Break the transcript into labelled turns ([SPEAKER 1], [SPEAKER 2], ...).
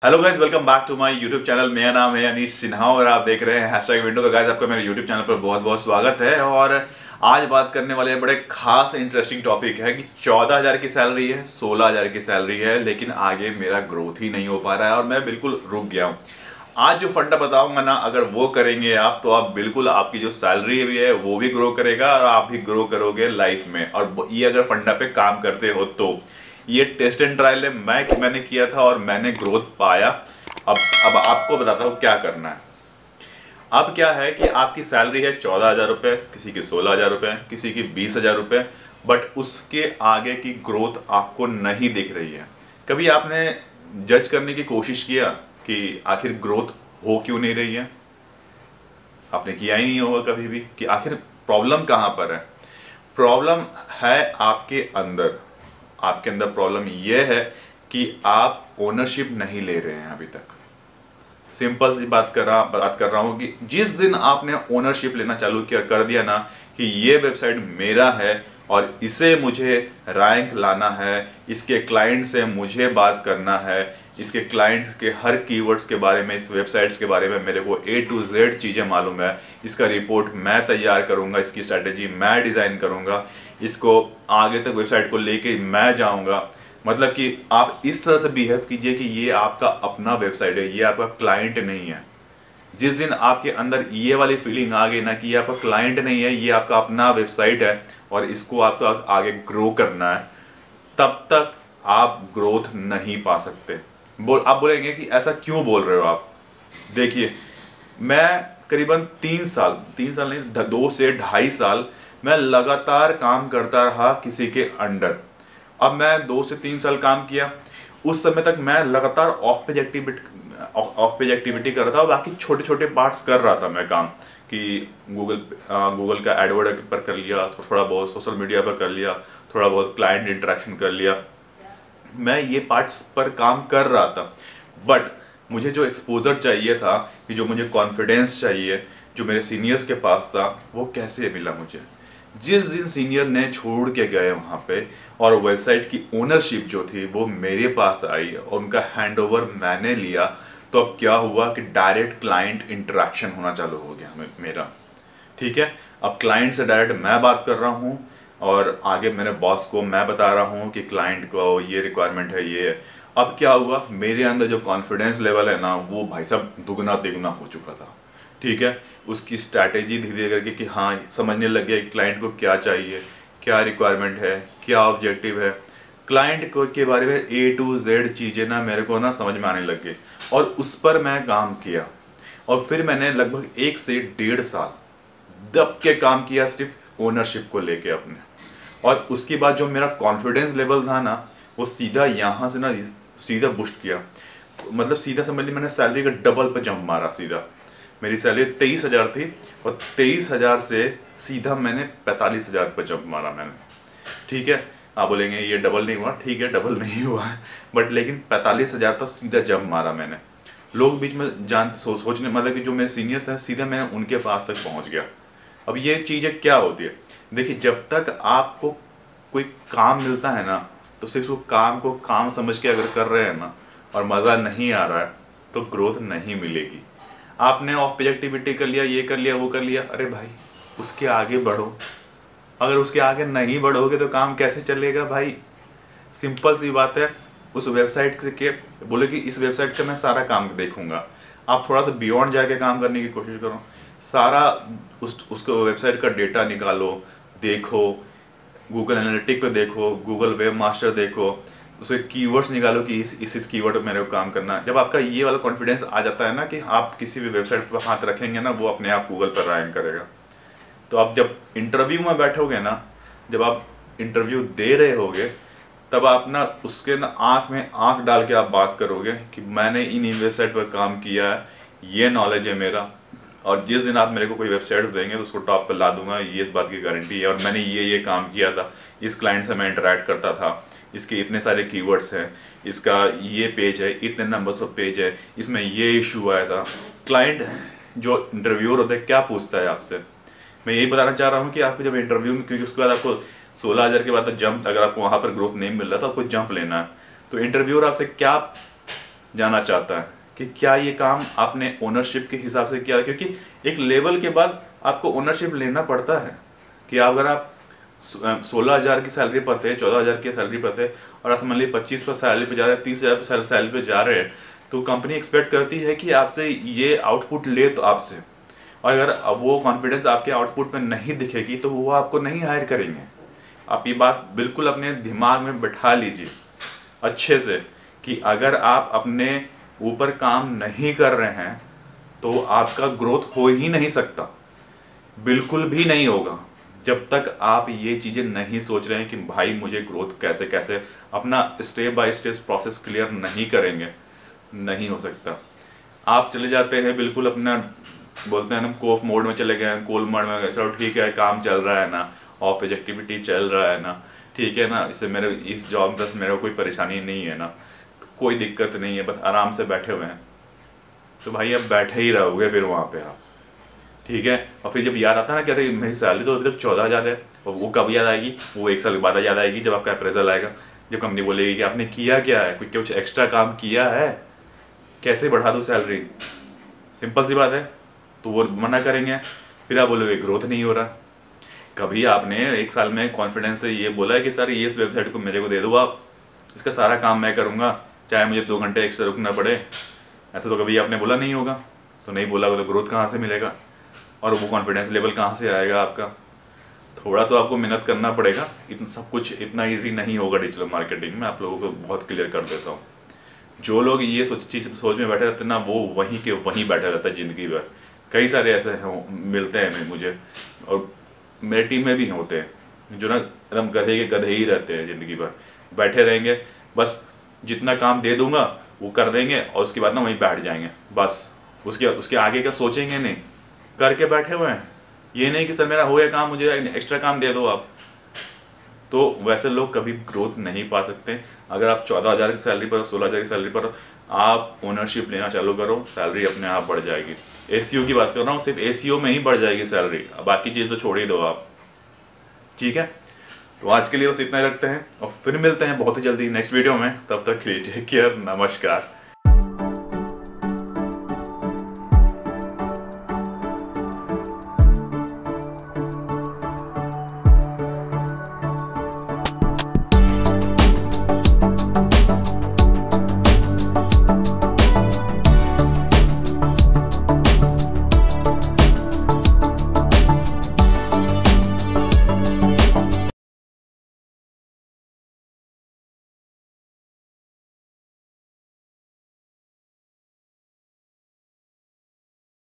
[SPEAKER 1] Hello guys, welcome back to my YouTube channel. मेरा नाम है अनीश सिन्हा और आप देख रहे हैं हैशटैग विंडो। तो गाइज, आपका मेरे यूट्यूब चैनल पर बहुत बहुत स्वागत है। और आज बात करने वाले बड़े खास इंटरेस्टिंग टॉपिक है कि 14,000 की सैलरी है, 16,000 की सैलरी है, लेकिन आगे मेरा ग्रोथ ही नहीं हो पा रहा है और मैं बिल्कुल रुक गया हूँ। आज जो फंडा बताऊंगा ना, अगर वो करेंगे आप तो आप बिल्कुल, आपकी जो सैलरी भी है वो भी ग्रो करेगा और आप भी ग्रो करोगे लाइफ में। और ये अगर फंडा पे काम करते हो तो ये टेस्ट एंड ट्रायल है, मैंने किया था और मैंने ग्रोथ पाया। अब आपको बताता हूँ क्या करना है। अब क्या है कि आपकी सैलरी है 14,000 रुपये, किसी की 16,000 रुपये, किसी की 20,000 रुपये, बट उसके आगे की ग्रोथ आपको नहीं दिख रही है। कभी आपने जज करने की कोशिश किया कि आखिर ग्रोथ हो क्यों नहीं रही है? आपने किया ही नहीं होगा कभी भी कि आखिर प्रॉब्लम कहाँ पर है। प्रॉब्लम है आपके अंदर। आपके अंदर प्रॉब्लम यह है कि आप ओनरशिप नहीं ले रहे हैं अभी तक। सिंपल सी बात कर रहा हूं कि जिस दिन आपने ओनरशिप लेना चालू कर दिया ना कि ये वेबसाइट मेरा है और इसे मुझे रैंक लाना है, इसके क्लाइंट से मुझे बात करना है, इसके क्लाइंट्स के हर कीवर्ड्स के बारे में, इस वेबसाइट्स के बारे में मेरे को A to Z चीज़ें मालूम है, इसका रिपोर्ट मैं तैयार करूंगा, इसकी स्ट्रैटेजी मैं डिज़ाइन करूंगा, इसको आगे तक वेबसाइट को लेके मैं जाऊंगा। मतलब कि आप इस तरह से बिहेव कीजिए कि ये आपका अपना वेबसाइट है, ये आपका क्लाइंट नहीं है। जिस दिन आपके अंदर ये वाली फीलिंग आ गई ना कि ये आपका क्लाइंट नहीं है, ये आपका अपना वेबसाइट है और इसको आपको आगे ग्रो करना है, तब तक आप ग्रोथ नहीं पा सकते। आप बोलेंगे कि ऐसा क्यों बोल रहे हो आप? देखिए, मैं करीबन 3 साल नहीं, 2 से ढाई साल मैं लगातार काम करता रहा किसी के अंडर। अब मैं 2 से 3 साल काम किया, उस समय तक मैं लगातार ऑफ पेज एक्टिविटी कर रहा था और बाकी छोटे छोटे पार्ट्स कर रहा था मैं काम कि गूगल का एडवर्ड पर कर लिया, थोड़ा बहुत सोशल मीडिया पर कर लिया, थोड़ा बहुत क्लाइंट इंटरेक्शन कर लिया। मैं ये पार्ट्स पर काम कर रहा था, बट मुझे जो एक्सपोजर चाहिए था, कि जो मुझे कॉन्फिडेंस चाहिए, जो मेरे सीनियर्स के पास था, वो कैसे मिला मुझे? जिस दिन सीनियर ने छोड़ के गए वहाँ पे और वेबसाइट की ओनरशिप जो थी वो मेरे पास आई और उनका हैंडओवर मैंने लिया, तो अब क्या हुआ कि डायरेक्ट क्लाइंट इंटरेक्शन होना चालू हो गया मेरा। ठीक है, अब क्लाइंट से डायरेक्ट मैं बात कर रहा हूँ और आगे मेरे बॉस को मैं बता रहा हूँ कि क्लाइंट को ये रिक्वायरमेंट है, ये है। अब क्या हुआ, मेरे अंदर जो कॉन्फिडेंस लेवल है ना, वो भाई साहब दुगना तिगुना हो चुका था। ठीक है, उसकी स्ट्रैटेजी धीरे धीरे करके कि हाँ, समझने लग गया क्लाइंट को क्या चाहिए, क्या रिक्वायरमेंट है, क्या ऑब्जेक्टिव है। क्लाइंट को के बारे में A to Z चीज़ें ना मेरे को ना समझ में आने लग गई और उस पर मैं काम किया। और फिर मैंने लगभग 1 से 1.5 साल दब के काम किया सिर्फ ओनरशिप को लेके अपने। और उसके बाद जो मेरा कॉन्फिडेंस लेवल था ना, वो सीधा यहाँ से ना सीधा बूस्ट किया। मतलब सीधा समझ ली, मैंने सैलरी का डबल पे जंप मारा सीधा। मेरी सैलरी 23,000 थी और 23,000 से सीधा मैंने 45,000 पर जंप मारा मैंने। ठीक है, आप बोलेंगे ये डबल नहीं हुआ, ठीक है डबल नहीं हुआ, बट लेकिन 45,000 पर सीधा जंप मारा मैंने। लोग बीच में जानते सोचने, मतलब कि जो मेरे सीनियर्स हैं, सीधा मैंने उनके पास तक पहुंच गया। अब ये चीज़ें क्या होती है, देखिए, जब तक आपको कोई काम मिलता है ना, तो सिर्फ वो काम को काम समझ के अगर कर रहे हैं ना और मज़ा नहीं आ रहा है, तो ग्रोथ नहीं मिलेगी। आपने ऑफ पेज एक्टिविटी कर लिया, ये कर लिया, वो कर लिया, अरे भाई उसके आगे बढ़ो। अगर उसके आगे नहीं बढ़ोगे तो काम कैसे चलेगा भाई? सिंपल सी बात है। उस वेबसाइट के बोले कि इस वेबसाइट का मैं सारा काम देखूंगा, आप थोड़ा सा बियॉन्ड जाके काम करने की कोशिश करो। सारा उसको वेबसाइट का डेटा निकालो, देखो, गूगल एनालिटिक पे देखो, गूगल वेब मास्टर देखो, उसे कीवर्ड्स निकालो कि इस कीवर्ड पर मेरे को काम करना है। जब आपका ये वाला कॉन्फिडेंस आ जाता है ना कि आप किसी भी वेबसाइट पर हाथ रखेंगे ना, वो अपने आप गूगल पर रैंक करेगा। तो आप जब इंटरव्यू में बैठोगे ना, जब आप इंटरव्यू दे रहे होगे, तब आप ना उसके ना आँख में आँख डाल के आप बात करोगे कि मैंने इन वेबसाइट पर काम किया है, ये नॉलेज है मेरा, और जिस दिन आप मेरे को कोई वेबसाइट्स देंगे तो उसको टॉप पे ला दूंगा, ये इस बात की गारंटी है। और मैंने ये काम किया था, इस क्लाइंट से मैं इंटरेक्ट करता था, इसके इतने सारे कीवर्ड्स हैं, इसका ये पेज है, इतने नंबर्स ऑफ पेज है, इसमें ये इशू आया था। क्लाइंट जो इंटरव्यूअर होता है क्या पूछता है आपसे? मैं यही बताना चाह रहा हूँ कि आपको जब इंटरव्यू में, क्योंकि उसके बाद आपको 16,000 के बाद जंप, अगर आपको वहाँ पर ग्रोथ नहीं मिल रहा तो आपको जंप लेना है, तो इंटरव्यूअर आपसे क्या जानना चाहता है कि क्या ये काम आपने ओनरशिप के हिसाब से किया, क्योंकि एक लेवल के बाद आपको ओनरशिप लेना पड़ता है कि अगर आप 16,000 की सैलरी पर थे, 14,000 की सैलरी पर थे और आप मान लीजिए 25 पर सैलरी पे जा रहे हैं, 30,000 पर सैलरी पे जा रहे हैं, तो कंपनी एक्सपेक्ट करती है कि आपसे ये आउटपुट ले तो आपसे, और अगर वो कॉन्फिडेंस आपके आउटपुट में नहीं दिखेगी तो वो आपको नहीं हायर करेंगे। आप ये बात बिल्कुल अपने दिमाग में बैठा लीजिए अच्छे से कि अगर आप अपने ऊपर काम नहीं कर रहे हैं तो आपका ग्रोथ हो ही नहीं सकता, बिल्कुल भी नहीं होगा जब तक आप ये चीज़ें नहीं सोच रहे हैं कि भाई मुझे ग्रोथ कैसे कैसे अपना step by step process clear नहीं करेंगे, नहीं हो सकता। आप चले जाते हैं बिल्कुल अपना बोलते हैं ना कोफ मोड में चले गए हैं, कूल मोड में, चलो ठीक है काम चल रहा है ना, ऑफिस एक्टिविटी चल रहा है ना, ठीक है ना, इससे मेरे इस जॉब में मेरे को कोई परेशानी नहीं है ना, कोई दिक्कत नहीं है, बस आराम से बैठे हुए हैं, तो भाई अब बैठे ही रहोगे फिर वहाँ पे आप, ठीक है। और फिर जब याद आता है ना कि अरे मेरी सैलरी तो अभी तक 14,000 है, और वो कब याद आएगी, वो 1 साल बाद याद आएगी जब आपका अप्रेजल आएगा, जब कंपनी बोलेगी कि आपने किया क्या है, कुछ एक्स्ट्रा काम किया है, कैसे बढ़ा दूँ सैलरी, सिंपल सी बात है। तो वो मना करेंगे, फिर आप बोलोगे ग्रोथ नहीं हो रहा। कभी आपने 1 साल में कॉन्फिडेंस से ये बोला है कि सर ये इस वेबसाइट को मेरे को दे दो आप, इसका सारा काम मैं करूँगा, चाहे मुझे 2 घंटे एक्स्ट्रा रुकना पड़े, ऐसा तो कभी आपने बोला नहीं होगा। तो नहीं बोला होगा तो ग्रोथ कहाँ से मिलेगा और वो कॉन्फिडेंस लेवल कहाँ से आएगा आपका। थोड़ा तो आपको मेहनत करना पड़ेगा, इतना सब कुछ इतना ईजी नहीं होगा डिजिटल मार्केटिंग में, आप लोगों को बहुत क्लियर कर देता हूँ। जो लोग ये सोच में बैठे रहते हैं ना, वो वहीं के वहीं बैठे रहता है ज़िंदगी भर। कई सारे ऐसे मिलते हैं मुझे, और मेरे टीम में भी होते हैं जो ना एकदम गधे के गधे ही रहते हैं, ज़िंदगी भर बैठे रहेंगे, बस जितना काम दे दूंगा वो कर देंगे और उसके बाद ना वहीं बैठ जाएंगे, बस उसके आगे का सोचेंगे नहीं, करके बैठे हुए हैं। ये नहीं कि सर मेरा हो गया काम, मुझे एक्स्ट्रा काम दे दो आप। तो वैसे लोग कभी ग्रोथ नहीं पा सकते। अगर आप 14,000 की सैलरी पर, 16,000 की सैलरी पर आप ओनरशिप लेना चालू करो, सैलरी अपने आप बढ़ जाएगी। एसीओ की बात कर रहा हूँ, सिर्फ एसीओ में ही बढ़ जाएगी सैलरी, बाकी चीज़ तो छोड़ ही दो आप, ठीक है। तो आज के लिए बस इतना ही रखते हैं और फिर मिलते हैं बहुत ही जल्दी नेक्स्ट वीडियो में। तब तक के लिए टेक केयर, नमस्कार।